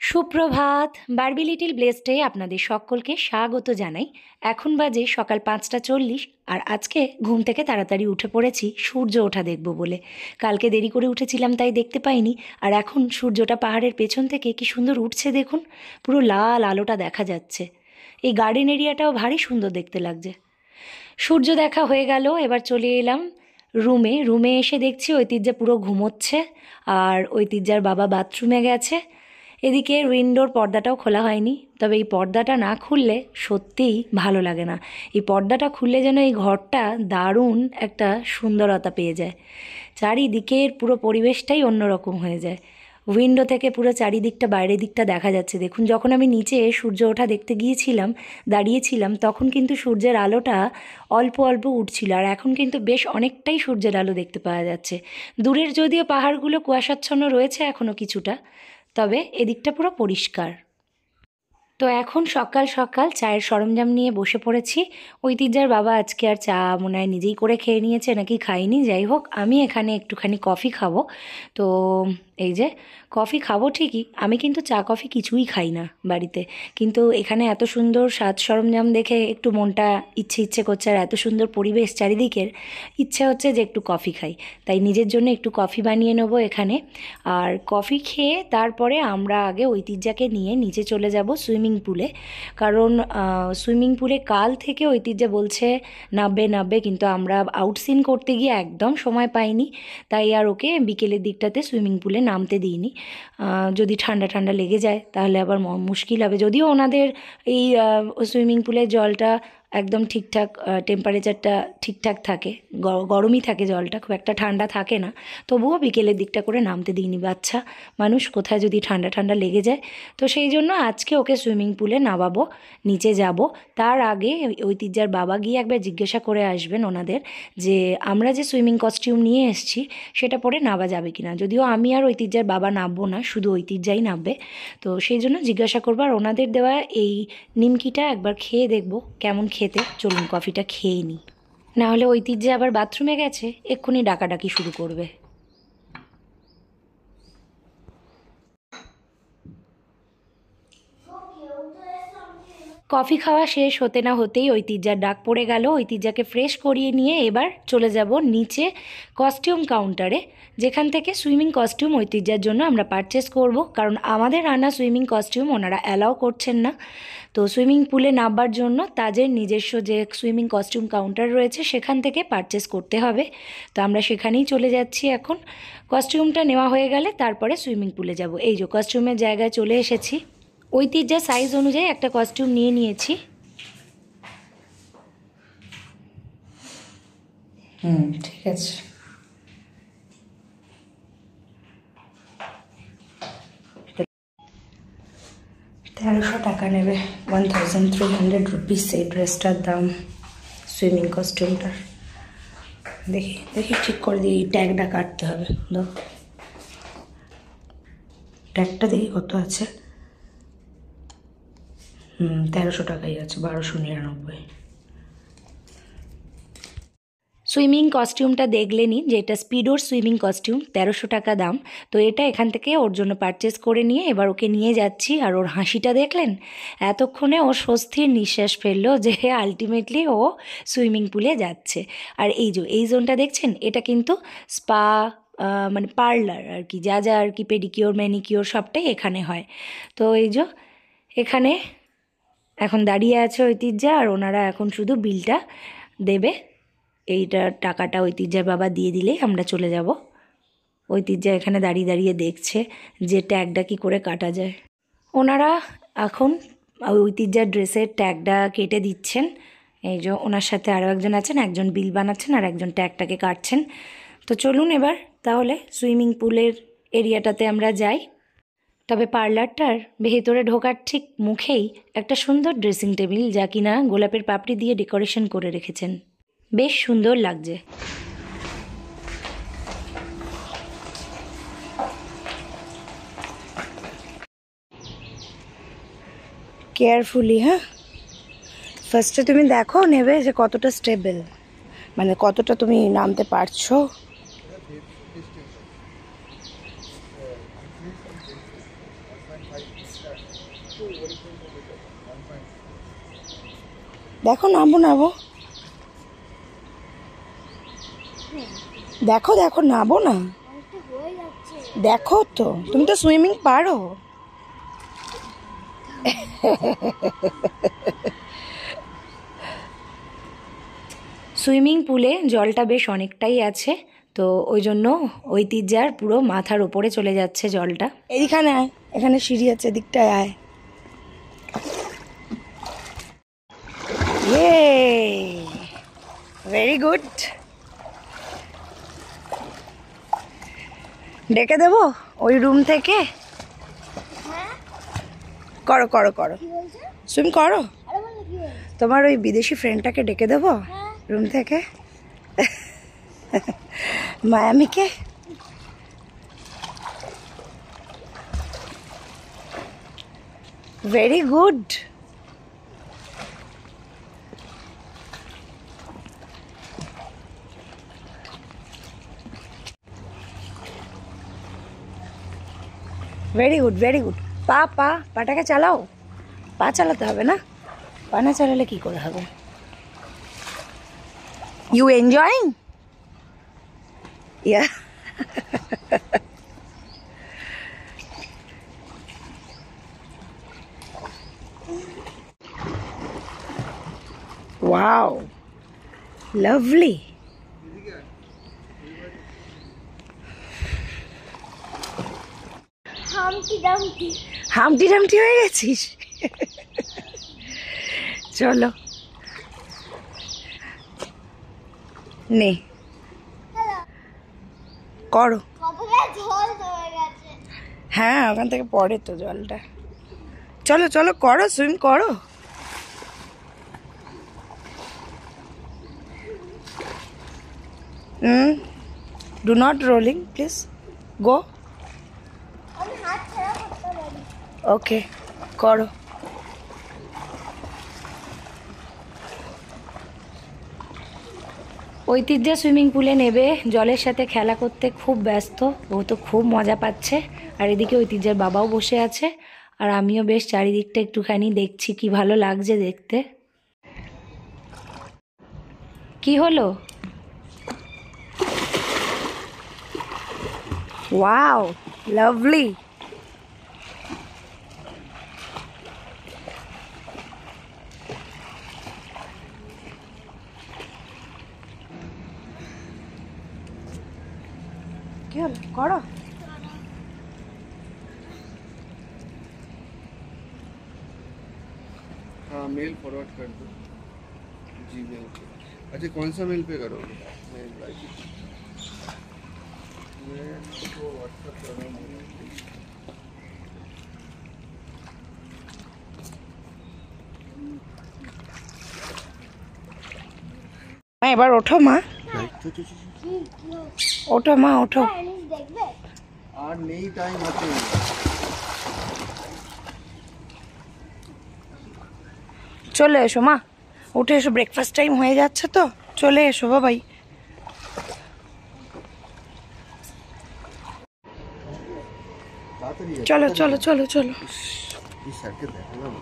সুপ্রভাত। Barbie little ব্লেসডে আপনাদের সকলকে স্বাগত জানাই। এখন বাজে সকাল ৫টা ৪০ আর আজকে ঘুম থেকে তাড়াতাড়ি উঠে পড়েছি সূর্য ওঠা দেখব বলে। কালকে দেরি করে উঠেছিলাম তাই দেখতে পাইনি, আর এখন সূর্যটা পাহাড়ের পেছন থেকে কি সুন্দর উঠছে দেখুন, পুরো লাল আলোটা দেখা যাচ্ছে। এই গার্ডেন এরিয়াটাও ভারী সুন্দর দেখতে লাগছে। সূর্য দেখা হয়ে গেল, এবার চলে এলাম রুমে এসে দেখছি ঐতিহ্যা পুরো ঘুমোচ্ছে আর ঐতিহ্যার বাবা বাথরুমে গেছে। এদিকে উইন্ডোর পর্দাটাও খোলা হয়নি, তবে এই পর্দাটা না খুললে সত্যিই ভালো লাগে না। এই পর্দাটা খুললে যেন এই ঘরটা দারুণ একটা সুন্দরতা পেয়ে যায়, চারিদিকের পুরো পরিবেশটাই অন্যরকম হয়ে যায়। উইন্ডো থেকে পুরো চারিদিকটা বাইরের দিকটা দেখা যাচ্ছে। দেখুন, যখন আমি নিচে সূর্য ওঠা দেখতে গিয়েছিলাম, দাঁড়িয়েছিলাম, তখন কিন্তু সূর্যের আলোটা অল্প অল্প উঠছিল, আর এখন কিন্তু বেশ অনেকটাই সূর্যের আলো দেখতে পাওয়া যাচ্ছে। দূরের যদিও পাহাড়গুলো কুয়াশাচ্ছন্ন রয়েছে এখনও কিছুটা, তবে এদিকটা পুরো পরিষ্কার। তো এখন সকাল সকাল চায়ের সরঞ্জাম নিয়ে বসে পড়েছি। ঐতিহ্যার বাবা আজকে আর চা মনে হয় নিজেই করে খেয়ে নিয়েছে নাকি খাইনি, যাই হোক আমি এখানে একটুখানি কফি খাবো। তো এই যে কফি খাবো ঠিকই, আমি কিন্তু চা কফি কিছুই খাই না বাড়িতে, কিন্তু এখানে এত সুন্দর সাজ সরঞ্জাম দেখে একটু মনটা ইচ্ছে করছে, আর এত সুন্দর পরিবেশ চারিদিকের, ইচ্ছে হচ্ছে যে একটু কফি খাই। তাই নিজের জন্য একটু কফি বানিয়ে নেবো এখানে। আর কফি খেয়ে তারপরে আমরা আগে ঐতিহ্যাকে নিয়ে নিচে চলে যাব সুইমিং পুলে, কারণ সুইমিং পুলে কাল থেকে ঐতিহ্যা বলছে নামবে, কিন্তু আমরা আউটসিন করতে গিয়ে একদম সময় পাইনি, তাই আর ওকে বিকেলের দিকটাতে সুইমিং পুলে নামতে দিইনি। যদি ঠান্ডা লেগে যায় তাহলে আবার মুশকিল হবে। যদিও ওনাদের এই সুইমিং পুলের জলটা একদম ঠিকঠাক, টেম্পারেচারটা ঠিকঠাক থাকে, গরমই থাকে জলটা, খুব একটা ঠান্ডা থাকে না, তবুও বিকেলের দিকটা করে নামতে দিইনি। বাচ্চা মানুষ কোথায় যদি ঠান্ডা লেগে যায়, তো সেই জন্য আজকে ওকে সুইমিং পুলে নামাবো, নিচে যাব। তার আগে ঐতিহ্যার বাবা গিয়ে একবার জিজ্ঞাসা করে আসবেন ওনাদের যে আমরা যে সুইমিং কস্টিউম নিয়ে এসেছি সেটা পরে নামা যাবে কিনা। যদিও আমি আর ঐতিহ্যার বাবা নামবো না, শুধু ঐতিহ্যাই নামবে, তো সেই জন্য জিজ্ঞাসা করবো। আর ওনাদের দেওয়া এই নিমকিটা একবার খেয়ে দেখবো কেমন খেতে। চলুন কফিটা খেয়ে নিই, নাহলে ঐতিহ্যে আবার বাথরুমে গেছে, এক্ষুনি ডাকাডাকি শুরু করবে। কফি খাওয়া শেষ হতে না হতেই ঐতিহ্যার ডাক পড়ে গেল। ঐতিহ্যাকে ফ্রেশ করিয়ে নিয়ে এবার চলে যাব নিচে কস্টিউম কাউন্টারে, যেখান থেকে সুইমিং কস্টিউম ঐতিহ্যার জন্য আমরা পারচেস করব, কারণ আমাদের আনা সুইমিং কস্টিউম ওনারা অ্যালাউ করছেন না। তো সুইমিং পুলে নামবার জন্য তাদের নিজস্ব যে সুইমিং কস্টিউম কাউন্টার রয়েছে সেখান থেকে পারচেস করতে হবে। তো আমরা সেখানেই চলে যাচ্ছি এখন। কস্টিউমটা নেওয়া হয়ে গেলে তারপরে সুইমিং পুলে যাব। এই যে কস্টিউমের জায়গায় চলে এসেছি। ঐতিহ্যের সাইজ অনুযায়ী একটা কস্টিউম নিয়ে নিয়েছি। ঠিক আছে। 1300 টাকা নেবে, 1300 রুপিস এই ড্রেসটার দাম, সুইমিং কস্টিউমটার। দেখি ঠিক করে দিই, ট্যাগটা কাটতে হবে। ট্যাগটা দেখি কত আছে। 1300 টাকাই আছে, 1299। সুইমিং কস্টিউমটা দেখলেনই, যে এটা স্পিডোর সুইমিং কস্টিউম, 1300 টাকা দাম। তো এটা এখান থেকে ওর জন্য পারচেস করে নিয়ে এবার ওকে নিয়ে যাচ্ছি। আর ওর হাসিটা দেখলেন, এতক্ষণে ও স্বস্তির নিঃশ্বাস ফেললো যে আলটিমেটলি ও সুইমিং পুলে যাচ্ছে। আর এই জোনটা দেখছেন, এটা কিন্তু স্পা, মানে পার্লার আর কি, যা আর কি পেডিকিওর ম্যানিকিওর সবটাই এখানে হয়। তো এখানে এখন দাঁড়িয়ে আছে ঐতিহ্যা, আর ওনারা এখন শুধু বিলটা দেবে। এইটার টাকাটা ঐতিহ্যার বাবা দিয়ে দিলেই আমরা চলে যাব। ঐতিহ্যা এখানে দাঁড়িয়ে দেখছে যে ট্যাগটা কী করে কাটা যায়। ওনারা এখন ঐতিহ্যার ড্রেসের ট্যাগটা কেটে দিচ্ছেন। এই যে ওনার সাথে আরও একজন আছেন, একজন বিল বানাচ্ছেন আর একজন ট্যাগটাকে কাটছেন। তো চলুন এবার তাহলে সুইমিং পুলের এরিয়াটাতে আমরা যাই। তবে পার্লারটার ভেতরে ঢোকার ঠিক মুখেই একটা সুন্দর ড্রেসিং টেবিল, যা কিনা গোলাপের পাপড়ি দিয়ে ডেকোরেশন করে রেখেছেন, বেশ সুন্দর লাগছে। কেয়ারফুলি, হ্যাঁ। ফার্স্টে তুমি দেখো নেবে যে কতটা স্টেবল, মানে কতটা তুমি নামতে পারছো। দেখো নামবো নামবো, দেখো দেখো নামবো না, দেখো তো তুমি তো সুইমিং পারো। সুইমিং পুলে জলটা বেশ অনেকটাই আছে, তো ওই জন্য ঐতিহ্যার পুরো মাথার উপরে চলে যাচ্ছে জলটা। এইখানে আয়, এখানে সিঁড়ি আছে, দিকটায় আয়। Very good. ডেকে দেবো ওই রুম থেকে? করো করো করো, সুইম করো। তোমার ওই বিদেশি ফ্রেন্ডটাকে ডেকে দেবো রুম থেকে, মায়ামিকে। Very good. Very good very good. পা পা পাটাকে চালাও, পা চালাতে হবে না, পা না চালালে কি করে হবে? You enjoying? Yeah. Wow, lovely. Humpty Dumpty হয়ে গেছিস? চলো নে করো। হ্যাঁ ওখান থেকে পড়ে তো জলটা। চলো চলো করো, সুইম করো। ডু নট রোলিং প্লিজ, গো। ওকে করো। ঐতিহ্য সুইমিং পুলে নেবে, জলের সাথে খেলা করতে খুব ব্যস্ত, ও তো খুব মজা পাচ্ছে। আর এদিকে ঐতিহ্যের বাবাও বসে আছে, আর আমিও বেশ চারিদিকটা একটুখানি দেখছি, কি ভালো লাগছে দেখতে। কি হলো? Wow, lovely. কি হলো করো। हाँ मेल फॉरवर्ड कर दो जी मेल पे। अच्छा कौन सा मेल पे करोगे? मैं तो व्हाट्सएप कर रहा हूँ। এবার ওঠো মা, ওঠো মা ওঠো। আর নেই টাইম হাতে। চলে এসো মা, উঠে এসো, ব্রেকফাস্ট টাইম হয়ে যাচ্ছে তো, চলে এসো বাবাই। চলো চলো চলো চলো। স্যারকে দেখালাম।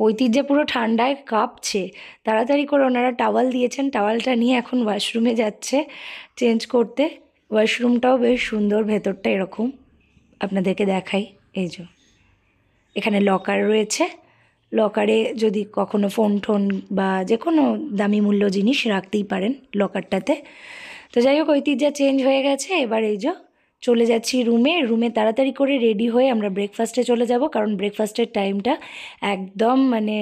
ঐতিহ্য পুরো ঠান্ডায় কাঁপছে, তাড়াতাড়ি করে ওনারা টাওয়াল দিয়েছেন, টাওয়ালটা নিয়ে এখন ওয়াশরুমে যাচ্ছে চেঞ্জ করতে। ওয়াশরুমটাও বেশ সুন্দর, ভেতরটা এরকম আপনাদেরকে দেখাই। এই যে এখানে লকার রয়েছে, লকারে যদি কখনো ফোন টোন বা যে কোনো দামি মূল্য জিনিস রাখতেই পারেন লকারটাতে। তো যাই হোক, ঐতিহ্য চেঞ্জ হয়ে গেছে, এবার এই যে চলে যাচ্ছি রুমে। রুমে তাড়াতাড়ি করে রেডি হয়ে আমরা ব্রেকফাস্টে চলে যাব, কারণ ব্রেকফাস্টের টাইমটা একদম মানে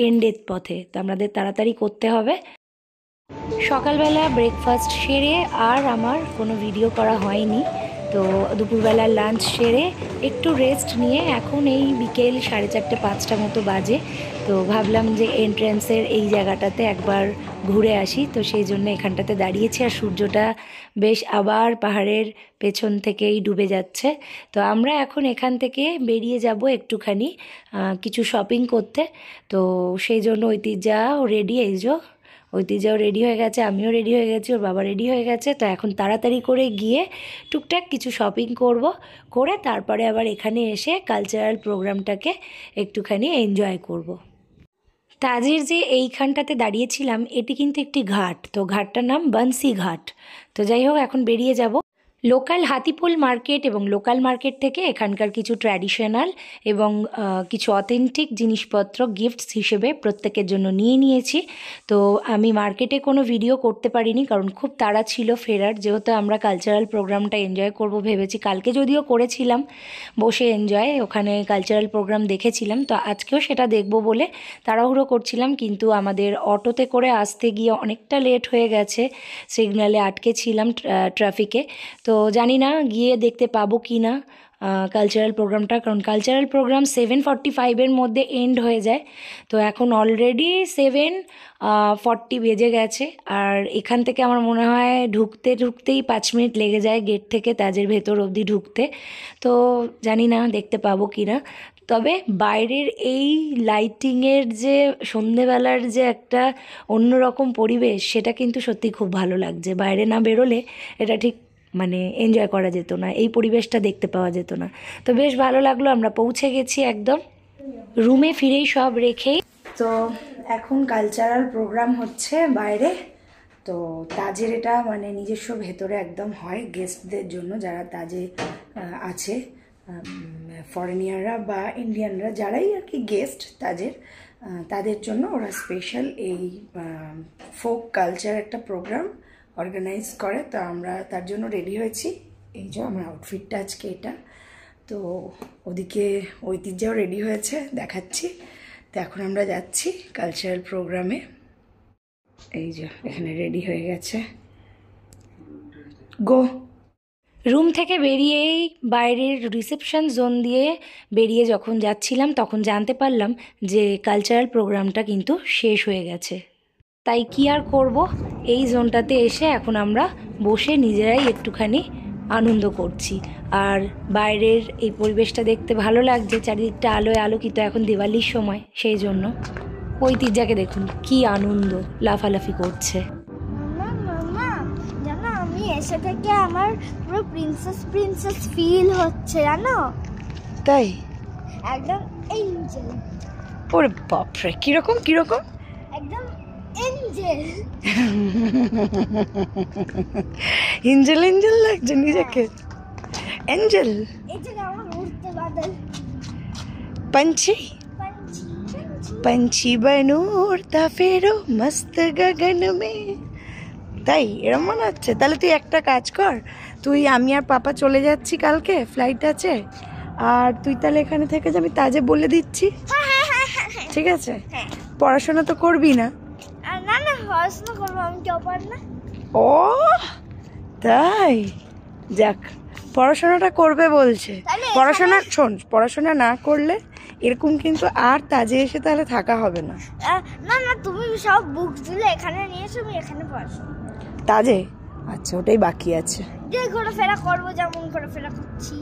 এন্ডের পথে, তো আমাদের তাড়াতাড়ি করতে হবে। সকালবেলা ব্রেকফাস্ট সেরে আর আমার কোনো ভিডিও করা হয়নি, তো দুপুরবেলার লাঞ্চ সেরে একটু রেস্ট নিয়ে এখন এই বিকেল 4:30-5টা মতো বাজে। তো ভাবলাম যে এন্ট্রান্সের এই জায়গাটাতে একবার ঘুরে আসি, তো সেই জন্য এখানটাতে দাঁড়িয়েছি। আর সূর্যটা বেশ আবার পাহাড়ের পেছন থেকেই ডুবে যাচ্ছে। তো আমরা এখন এখান থেকে বেরিয়ে যাব একটুখানি কিছু শপিং করতে। তো সেই জন্য ঐতিহ্যাও রেডি, ঐতিহ্যাও রেডি হয়ে গেছে, আমিও রেডি হয়ে গেছি, ওর বাবা রেডি হয়ে গেছে। তো এখন তাড়াতাড়ি করে গিয়ে টুকটাক কিছু শপিং করে তারপরে আবার এখানে এসে কালচারাল প্রোগ্রামটাকে একটুখানি এনজয় করব। তাজের যে এইখানটাতে দাঁড়িয়েছিলাম এটি কিন্তু একটি ঘাট, তো ঘাটটার নাম বানসি ঘাট। তো যাই হোক, এখন বেরিয়ে যাব। লোকাল হাতিপোল মার্কেট এবং লোকাল মার্কেট থেকে এখানকার কিছু ট্র্যাডিশনাল এবং কিছু অথেন্টিক জিনিসপত্র গিফটস হিসেবে প্রত্যেকের জন্য নিয়ে নিয়েছি। তো আমি মার্কেটে কোনো ভিডিও করতে পারিনি, কারণ খুব তাড়া ছিল ফেরার, যেহেতু আমরা কালচারাল প্রোগ্রামটা এনজয় করব ভেবেছি। কালকে যদিও করেছিলাম বসে এনজয়, ওখানে কালচারাল প্রোগ্রাম দেখেছিলাম, তো আজকেও সেটা দেখব বলে তাড়াহুড়ো করছিলাম। কিন্তু আমাদের অটোতে করে আসতে গিয়ে অনেকটা লেট হয়ে গেছে, সিগন্যালে আটকে ছিলাম ট্রাফিকে। তো জানি না গিয়ে দেখতে পাবো কি না কালচারাল প্রোগ্রামটা, কারণ কালচারাল প্রোগ্রাম 7:45-এর মধ্যে এন্ড হয়ে যায়। তো এখন অলরেডি 7:40 বেজে গেছে। আর এখান থেকে আমার মনে হয় ঢুকতেই 5 মিনিট লেগে যায় গেট থেকে তাজের ভেতর অবধি ঢুকতে। তো জানি না দেখতে পাবো কি না। তবে বাইরের এই লাইটিংয়ের যে সন্ধেবেলার যে একটা অন্যরকম পরিবেশ, সেটা কিন্তু সত্যি খুব ভালো লাগছে। বাইরে না বেরোলে এটা ঠিক মানে এনজয় করা যেত না, এই পরিবেশটা দেখতে পাওয়া যেত না। তো বেশ ভালো লাগলো, আমরা পৌঁছে গেছি একদম রুমে ফিরেই সব রেখেই। তো এখন কালচারাল প্রোগ্রাম হচ্ছে বাইরে। তো তাজের এটা মানে নিজস্ব ভেতরে একদম হয় গেস্টদের জন্য, যারা তাজে আছে, ফরেনিয়াররা বা ইন্ডিয়ানরা, যারাই আর কি গেস্ট তাজের, তাদের জন্য ওরা স্পেশাল এই ফোক কালচার একটা প্রোগ্রাম অর্গানাইজ করে। তো আমরা তার জন্য রেডি হয়েছি। এই যে আমার আউটফিটটা আজকে এটা। তো ওদিকে ঐতিহ্যও রেডি হয়েছে, দেখাচ্ছি। তো এখন আমরা যাচ্ছি কালচারাল প্রোগ্রামে। এই যে এখানে রেডি হয়ে গেছে, গো। রুম থেকে বেরিয়েই বাইরের রিসেপশন জোন দিয়ে বেরিয়ে যখন যাচ্ছিলাম, তখন জানতে পারলাম যে কালচারাল প্রোগ্রামটা কিন্তু শেষ হয়ে গেছে। তাই কি আর করব, এই জোনটাতে এসে এখন আমরা বসে নিজেরাই একটুখানি আনন্দ করছি। আর বাইরের এই পরিবেশটা দেখতে ভালো লাগছে, চারিদিকটা আলোয় আলোকিত, এখন দিওয়ালির সময়, সেই জন্য। ঐতিহ্যকে দেখুন কি আনন্দ, লাফালাফি করছে। মামা জানো, আমি এসে থেকে আমার পুরো প্রিন্সেস ফিল হচ্ছে, জানো? তাই? একদম এঞ্জেল। ওরে বাপরে, কিরকম একদম এঞ্জেল। এঞ্জেল লাগছে নিজেকে, এঞ্জেল। এই যে আমার উড়তে বাদল, पंछी पंछी पंछी बनूं उड़ता फेरो मस्त गगन में। তাই এরম মনে হচ্ছে? তাহলে তুই একটা কাজ কর, তুই আমি আর পাপা চলে যাচ্ছি, কালকে ফ্লাইট আছে, আর তুই তাহলে এখানে থেকে যাবি, তাজে বলে দিচ্ছি, ঠিক আছে? পড়াশোনা তো করবি না? না না, পড়াশোনা করবো, আমি টপার না। ও তাই, যাক, পড়াশোনাটা করবে বলছে। পড়াশোনা শোন, পড়াশোনা না করলে এরকম কিন্তু আর তাজে এসে তাহলে থাকা হবে না। না না, তুমি সব বুক তুলে এখানে নিয়ে এসো, আমি এখানে পড়াশোনা। তাজে? আচ্ছা, ওটাই বাকি আছে। যে ঘোরাফেরা করবো, যেমন ঘোরাফেরা করছি।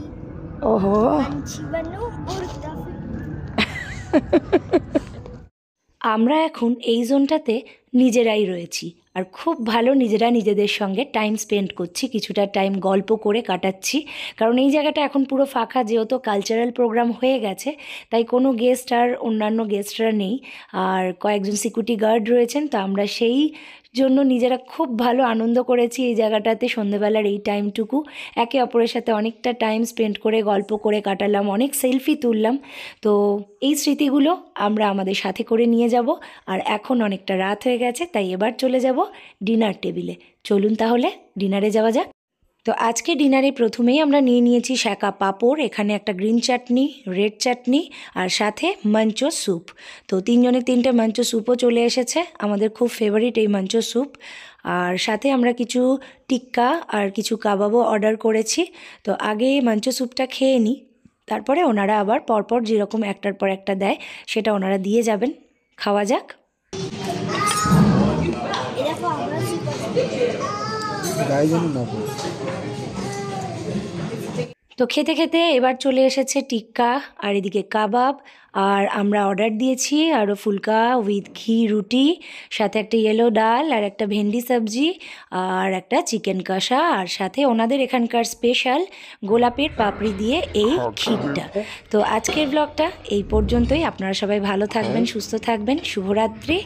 ওহো, আমরা এখন এই জোনটাতে নিজেরাই রয়েছি, আর খুব ভালো নিজেরা নিজেদের সঙ্গে টাইম স্পেন্ড করছি, কিছুটা টাইম গল্প করে কাটাচ্ছি। কারণ এই জায়গাটা এখন পুরো ফাঁকা, যেহেতু কালচারাল প্রোগ্রাম হয়ে গেছে, তাই কোনো গেস্ট আর অন্যান্য গেস্টরা নেই, আর কয়েকজন সিকিউরিটি গার্ড রয়েছেন। তো আমরা সেই জন্য নিজেরা খুব ভালো আনন্দ করেছি এই জায়গাটাতে। সন্ধ্যেবেলার এই টাইমটুকু একে অপরের সাথে অনেকটা টাইম স্পেন্ড করে গল্প করে কাটালাম, অনেক সেলফি তুললাম। তো এই স্মৃতিগুলো আমরা আমাদের সাথে করে নিয়ে যাব। আর এখন অনেকটা রাত হয়ে গেছে, তাই এবার চলে যাব ডিনার টেবিলে। চলুন তাহলে ডিনারে যাওয়া যাক। তো আজকে ডিনারে প্রথমেই আমরা নিয়েছি শাকা পাঁপড়, এখানে একটা গ্রিন চাটনি, রেড চাটনি, আর সাথে মাঞ্চো স্যুপ। তো তিনজনের তিনটে মাঞ্চো স্যুপও চলে এসেছে, আমাদের খুব ফেভারিট এই মাঞ্চো স্যুপ। আর সাথে আমরা কিছু টিক্কা আর কিছু কাবাবও অর্ডার করেছি। তো আগে মাঞ্চো স্যুপটা খেয়ে নিই, তারপরে ওনারা আবার পরপর যেরকম একটার পর একটা দেয় সেটা ওনারা দিয়ে যাবেন। খাওয়া যাক। এই দেখো আমরা গায়ে যেন না পড়ে। তো খেতে খেতে এবার চলে এসেছে টিক্কা আর এদিকে কাবাব, আর আমরা অর্ডার দিয়েছি আরও ফুলকা উইথ ঘি রুটি, সাথে একটা ইয়েলো ডাল আর একটা ভেন্ডি সবজি আর একটা চিকেন কষা, আর সাথে ওনাদের এখানকার স্পেশাল গোলাপের পাপড়ি দিয়ে এই ক্ষীরটা। তো আজকের ব্লগটা এই পর্যন্তই। আপনারা সবাই ভালো থাকবেন, সুস্থ থাকবেন। শুভরাত্রি।